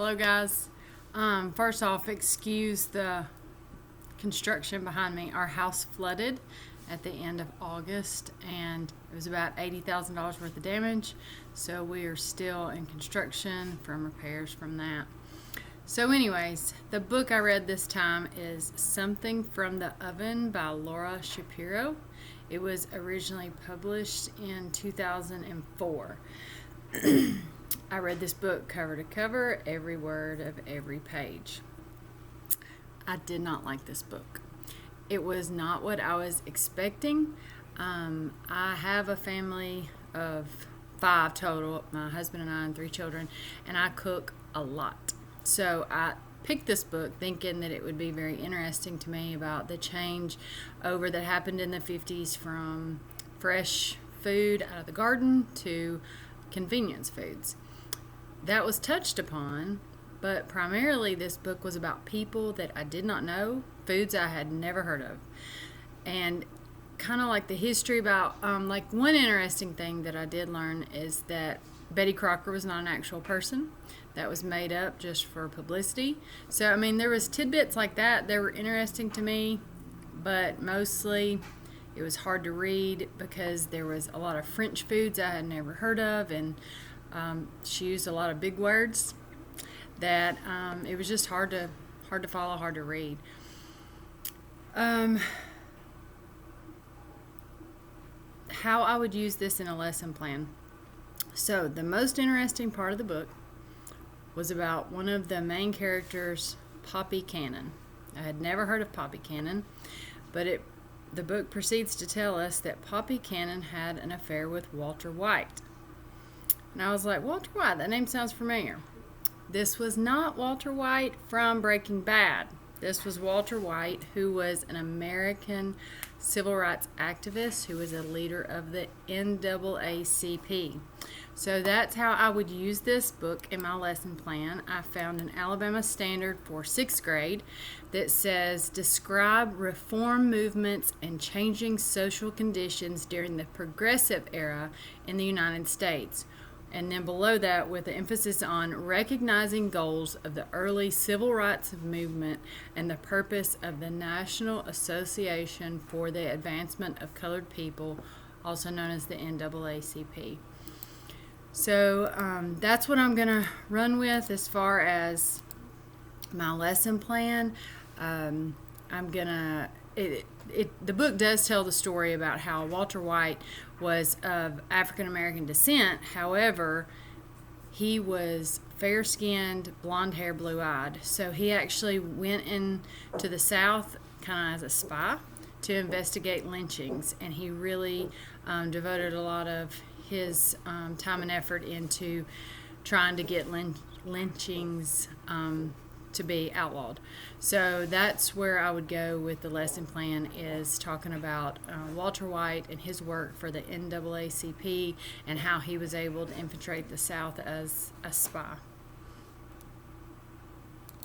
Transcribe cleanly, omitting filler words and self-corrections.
Hello, guys. First off, excuse the construction behind me. Our house flooded at the end of August, and it was about $80,000 worth of damage. So we are still in construction from repairs from that. So, anyways, the book I read this time is Something from the Oven by Laura Shapiro. It was originally published in 2004. I read this book cover to cover, every word of every page. I did not like this book. It was not what I was expecting. I have a family of 5 total, my husband and I and 3 children, and I cook a lot. So I picked this book thinking that it would be very interesting to me about the change over that happened in the 50s from fresh food out of the garden to convenience foods. That was touched upon, but primarily this book was about people that I did not know, foods I had never heard of, and kind of like the history about, like one interesting thing that I did learn is that Betty Crocker was not an actual person. That was made up just for publicity. So, I mean, there was tidbits like that were interesting to me, but mostly it was hard to read because there was a lot of French foods I had never heard of, and she used a lot of big words that it was just hard to follow, hard to read. How I would use this in a lesson plan. So the most interesting part of the book was about one of the main characters, Poppy Cannon. I had never heard of Poppy Cannon, but the book proceeds to tell us that Poppy Cannon had an affair with Walter White. And I was like, Walter White, that name sounds familiar. This was not Walter White from Breaking Bad. This was Walter White, who was an American civil rights activist who was a leader of the NAACP. So that's how I would use this book in my lesson plan. I found an Alabama standard for 6th grade that says, describe reform movements and changing social conditions during the progressive era in the United States. And then below that, with the emphasis on recognizing goals of the early civil rights movement and the purpose of the National Association for the Advancement of Colored People, also known as the NAACP. So that's what I'm going to run with as far as my lesson plan. I'm going to... the book does tell the story about how Walter White was of African American descent. However, he was fair-skinned, blonde-haired, blue-eyed. So he actually went into the South kind of as a spy to investigate lynchings, and he really devoted a lot of his time and effort into trying to get lynchings to be outlawed. So that's where I would go with the lesson plan, is talking about Walter White and his work for the NAACP and how he was able to infiltrate the South as a spy.